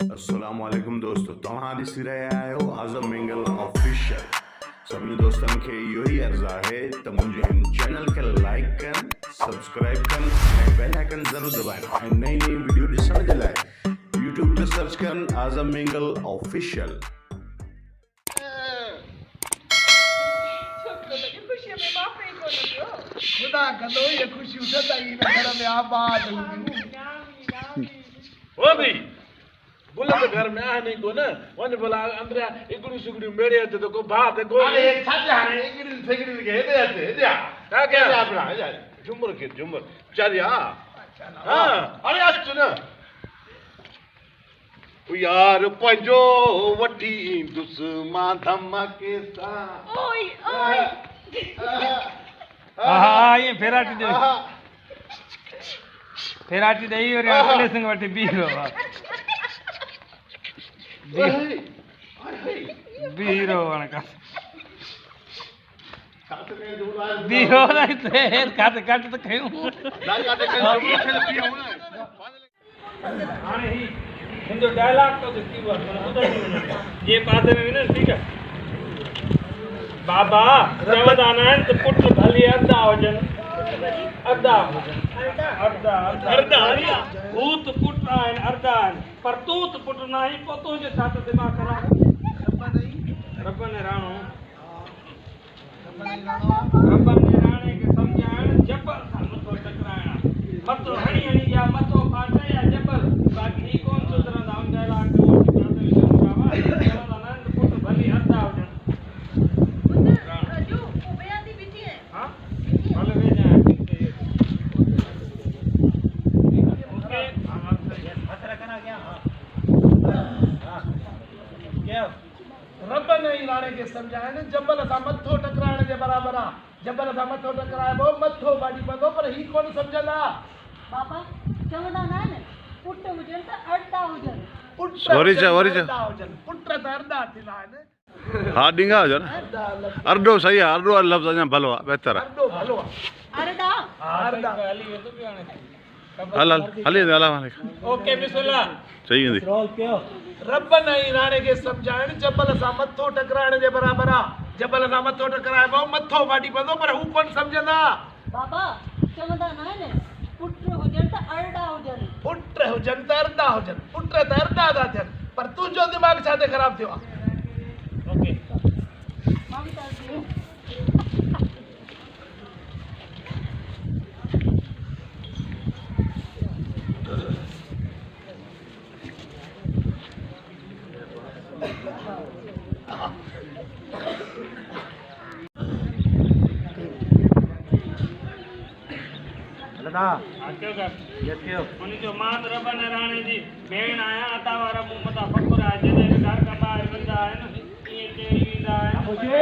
अस्सलाम वालेकुम दोस्तों, तव्हां ॾिसी रहिया आहियो आज़म मिंगल ऑफिशियल। सभिनी दोस्तनि खे इहो ई अर्ज़ु आहे त मुंहिंजे हिन चैनल खे लाइक कनि, सब्सक्राइब कनि ऐं बेल आइकन ज़रूरु दॿाइनि ऐं नई नई वीडियो ॾिसण जे लाइ यूट्यूब ते सर्च कनि आज़म मिंगल ऑफिशियल। खुदा कंदो ये खुशी उठता ही घर में आबाद हो भी बोले तो घर में आ नहीं को ना वन बोला अंदर इकड़ी सुगड़ी मेरे आते तो को बात है को अरे छाते हाने इकड़ी फेगड़ी के हेदे आते हेदे क्या क्या अपना जा झुमर के झुमर चारिया हां अरे आज ना यार पंजो वठी दुश्मा धमाके सा ओए ओए हाँ ये फेराटी दे और अगले संग वठी बीरो बीरो वणका बीरो नहीं ते काट काट तो खयूं काटे पियो ना हाने ही हिंदो डायलॉग तो की बात ये पासे में ना ठीक है बाबा रमदान तो पुट भली अदा होजन अदा भूत पुट आहिनि अर्धा आहिनि पर तूं त पुट न आहीं पोइ तुंहिंजो छा त दिमाग़ ख़राबु रब ने राणो राणे खे सम्झाइण जबल सां मथो टकराइण मथो हणी हणी या मथो फाटे या जबल बाक़ी ही कोन सुधरंदा उन डायलॉग पुट भली अदा होजन रब ने राणे के समझाए जबल सा मथो टकराने के बराबर आ जबल सा मथो टकराए वो मथो बाड़ी पदो पर ही कौन समझंदा बाबा चवंदा ना ने पुट हुजन त अड़दा हुजन पुट त अर्धा थिला ने हाँ डिंगा हो ना अर्धो सही है अर्धो लफ्ज़ अञा भलो आहे बहितर आहे अर्धो भलो अड़दा अर्धा हली वेंदो बि हाणे हल हल हली वेंदो अला ओके बिस्मिल्लाह सही वेंदी रब ने राणे के समझाइण जबल सा मथो टकराइण जे बराबर आ जबल सा मथो टकराइबो मथो फाटी पवंदो पर हू कोन समझंदा बाबा चवंदा ना ने पुट हुजन त अड़दा हुजन पुट हुजन त अर्धा हुजन पुट त अर्धा था थियनि पर तुंहिंजो दिमाग़ छा ते ख़राब थियो आहे ओके ममता जी उन जो मां त रब ने राणे जी भेण आहियां अता वारा मूं मथां फ़ख़ुरु आहे जॾहिं घर खां ॿाहिरि वेंदा आहिनि ईअं चई वेंदा आहिनि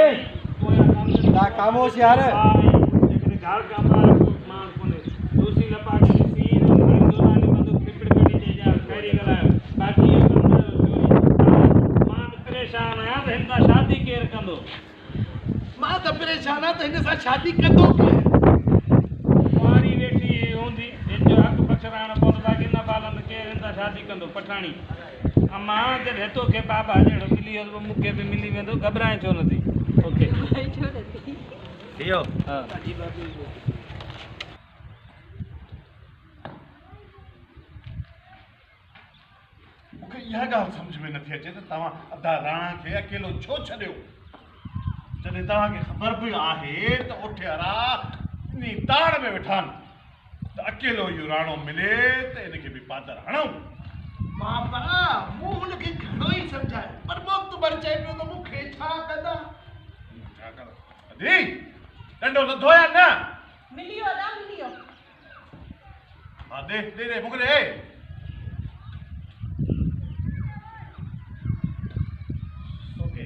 खामोश यार जेकॾहिं घर खां ॿाहिरि मां कोन्हे दूसरी लपाटी सीन हिंदुस्तानी बंदूक पिपड़ कढी चइजा खैरी ॻाल्हायो बाक़ी मां त परेशान आहियां त हिन सां शादी केरु कंदो मां त परेशान आहियां त हिन सां शादी कंदो कुंवारी वेठी हूंदी हिन जो हक़ पछड़ाइणो पवंदो बाक़ी न पालंदो केरु हिन सां शादी कंदो पठाणी मां जॾहिं हितो खे बाबा जहिड़ो मिली वियो त मूंखे बि मिली वेंदो घबराए छो नथी ओके थियो हा मूंखे इहा ॻाल्हि सम्झ में नथी अचे त तव्हां अदा राणा खे अकेलो छो छॾियो जॾहिं तव्हांखे ख़बर बि आहे त उठियारा इन ताड़ में वेठा आहिनि त अकेलो इहो राणो मिले त इनखे बि पादर हणूं मां पा मूं हुनखे घणो ई सम्झायो पर वक़्तु भर चए पियो त मूंखे छा कंदा अदी डंडो नथो या न मिलियो ना मिलियो हा दे दे दे मोकिले ओके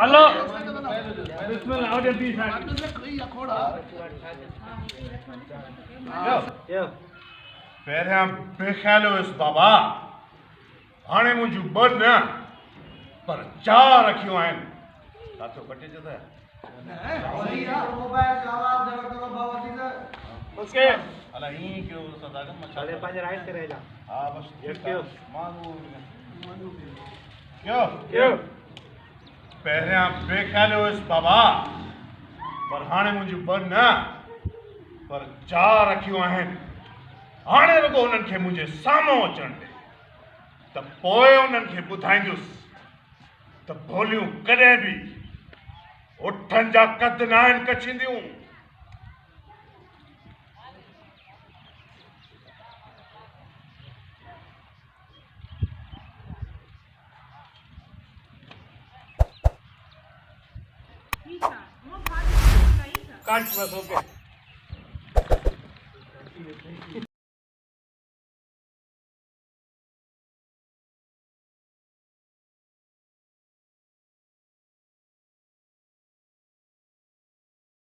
हलो बिस्मिल्लाह ओडे बी पहिरियां बेख़्यालो हुयुसि बाबा हाणे मुंहिंजूं ॿ न पर 4 अखियूं आहिनि काथो कटे जदा सही है मोबाइल का आवाज जरा करो बाबा जी का ओके अला ई कयो सदागम मचा अरे पंज राइट करे जा हा बस कयो? मारू क्यों क्यों पहिरियां बेख्याल हुयसि बाबा पर हाणे मुंहिंजूं ॿ न पर 4 अखियूं आहिनि हाणे रुॻो हुननि खे मुंहिंजे साम्हूं अचण ॾे त पोइ उन्हनि खे ॿुधाईंदुसि त भोलियूं कॾहिं बि उठनि जा कद न आहिनि कछींदियूं काट बस ओके